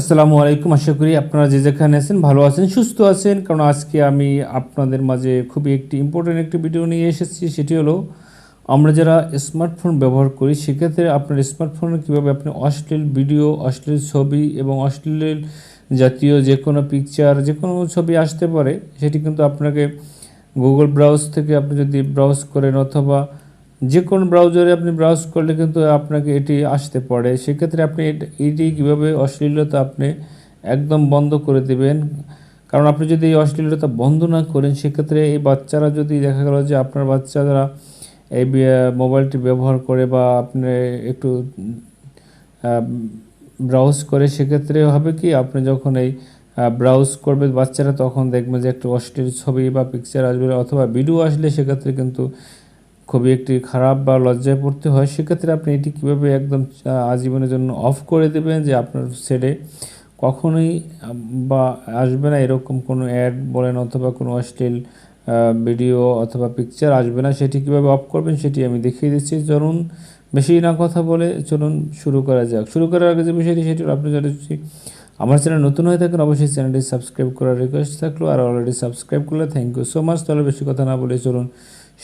আসসালামু আলাইকুম। আশা করি আপনারা যে যেখানে আছেন ভালো আছেন, সুস্থ আছেন। কারণ আজকে আমি আপনাদের মাঝে খুবই একটি ইম্পর্টেন্ট একটি ভিডিও নিয়ে এসেছি। সেটি হলো আমরা যারা স্মার্টফোন ব্যবহার করি সেক্ষেত্রে আপনার স্মার্টফোনে কীভাবে আপনি অশ্লীল ভিডিও, অশ্লীল ছবি এবং অশ্লীল জাতীয় যে কোনো পিকচার, যে কোনো ছবি আসতে পারে, সেটি কিন্তু আপনাকে গুগল ব্রাউজ থেকে আপনি যদি ব্রাউজ করেন অথবা যে কোনো ব্রাউজারে আপনি ব্রাউজ করলে কিন্তু আপনাকে এটি আসতে পারে। সেক্ষেত্রে আপনি এটি কীভাবে অশ্লীলতা আপনি একদম বন্ধ করে দেবেন। কারণ আপনি যদি এই অশ্লীলতা বন্ধ না করেন সেক্ষেত্রে এই বাচ্চারা যদি দেখা গেল যে আপনার বাচ্চারা এই মোবাইলটি ব্যবহার করে বা আপনি একটু ব্রাউজ করে, সেক্ষেত্রে হবে কি আপনি যখন এই ব্রাউজ করবে বাচ্চারা তখন দেখবেন যে একটু অশ্লীল ছবি বা পিকচার আসবে অথবা ভিডিও আসলে সেক্ষেত্রে কিন্তু খুবই একটি খারাপ বা লজ্জায় পড়তে হয়। সেক্ষেত্রে আপনি এটি কীভাবে একদম আজীবনের জন্য অফ করে দেবেন যে আপনার সেটে কখনোই বা আসবে না এরকম কোনো অ্যাড বলেন অথবা কোনো অশ্লীল ভিডিও অথবা পিকচার আসবে না। সেটি কীভাবে অফ করবেন সেটি আমি দেখিয়ে দিচ্ছি। চলুন বেশি না কথা বলে চলুন শুরু করা যাক। শুরু করার আগে যে বিষয়টি সেটি আপনি যদি আমার চ্যানেল নতুন হয়ে থাকেন অবশ্যই চ্যানেলটি সাবস্ক্রাইব করার রিকোয়েস্ট থাকলো, আর অলরেডি সাবস্ক্রাইব করলে থ্যাংক ইউ সো মাচ। তাহলে বেশি কথা না বলে চলুন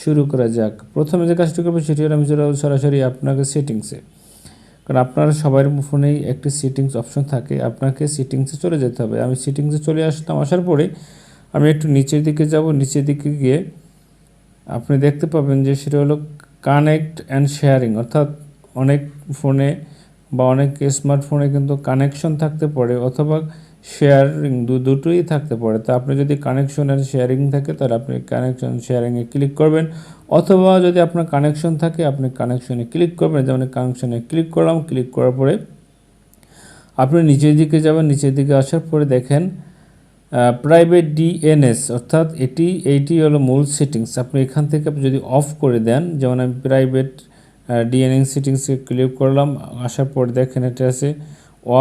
শুরু করা যাক। প্রথমে যে কাজটি করবো সেটি হলো আমি সরাসরি আপনাকে সেটিংসে, কারণ আপনার সবার ফোনেই একটি সেটিংস অপশন থাকে, আপনাকে সেটিংসে চলে যেতে হবে। আমি সেটিংসে চলে আসলাম। আসার পরে আমি একটু নিচের দিকে যাব। নিচের দিকে গিয়ে আপনি দেখতে পাবেন যে সেটা হলো কানেক্ট অ্যান্ড শেয়ারিং, অর্থাৎ অনেক ফোনে বা অনেক স্মার্টফোনে কিন্তু কানেকশন থাকতে পারে অথবা শেয়ারিং দুটোই থাকতে পারে। তো আপনি যদি কানেকশন অ্যান্ড শেয়ারিং থাকে তাহলে আপনি কানেকশন শেয়ারিংয়ে ক্লিক করবেন, অথবা যদি আপনার কানেকশন থাকে আপনি কানেকশনে ক্লিক করবেন। যেমন কানেকশনে ক্লিক করলাম, ক্লিক করার পরে আপনি নিচের দিকে যাবেন। নিচের দিকে আসার পরে দেখেন প্রাইভেট ডিএনএস, অর্থাৎ এইটি হলো মূল সেটিংস। আপনি এখান থেকে আপনি যদি অফ করে দেন, যেমন আমি প্রাইভেট ডিএনএস সেটিংসে ক্লিক করলাম, আসার পরে দেখেন এটা আছে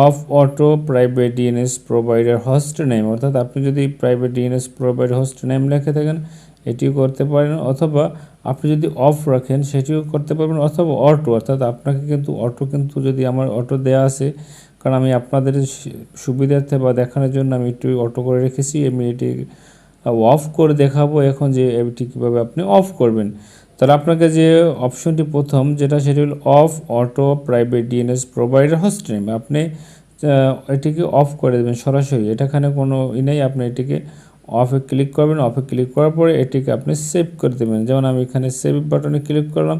of auto private DNS provider host name, অর্থাৎ আপনি যদি private DNS provider host name লিখে থাকেন এটিও করতে পারেন, অথবা আপনি যদি অফ রাখেন সেটিও করতে পারবেন, অথবা অটো, অর্থাৎ আপনাকে কিন্তু অটো কিন্তু যদি আমার অটো দেওয়া আছে, কারণ আমি আপনাদের সুবিধার্থে বা দেখানোর জন্য আমি একটু অটো করে রেখেছি। আমি এটি অফ করে দেখাবো এখন যে এটি কীভাবে আপনি অফ করবেন। তাহলে আপনাকে যে অপশনটি প্রথম যেটা সেটি hall of auto private DNS provider host name, আপনি এটিকে অফ করে দেবেন সরাসরি, এটাখানে কোনো নেই। আপনি এটিকে অফে ক্লিক করবেন। অফে ক্লিক করার পরে এটিকে আপনি সেভ করে দেবেন। যেমন আমি এখানে সেভ বাটনে ক্লিক করলাম।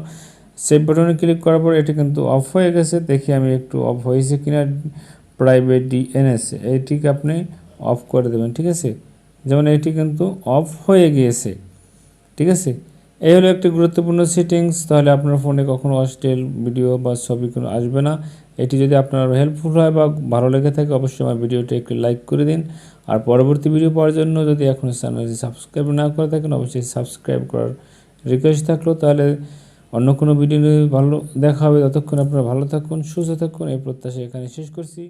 সেভ বাটনে ক্লিক করার পরে এটি কিন্তু অফ হয়ে গেছে। দেখি আমি একটু অফ হয়েছে কিনা প্রাইভেট ডিএনএস, এটিকে আপনি অফ করে দেবেন। ঠিক আছে, যেমন এটি কিন্তু অফ হয়ে গিয়েছে। ঠিক আছে, এই হলো একটি গুরুত্বপূর্ণ সেটিংস। তাহলে আপনার ফোনে কখনো অশ্লীল ভিডিও বা ছবি কোনো আসবে না। এটি যদি আপনার হেল্পফুল হয় বা ভালো লেগে থাকে অবশ্যই আমার ভিডিওটি একটু লাইক করে দিন। আর পরবর্তী ভিডিও পাওয়ার জন্য যদি এখনও চ্যানেলটি সাবস্ক্রাইব না করে থাকেন অবশ্যই সাবস্ক্রাইব করার রিকোয়েস্ট থাকলো। তাহলে অন্য কোনো ভিডিও ভালো দেখা হবে। ততক্ষণ আপনারা ভালো থাকুন, সুস্থ থাকুন, এই প্রত্যাশা এখানে শেষ করছি।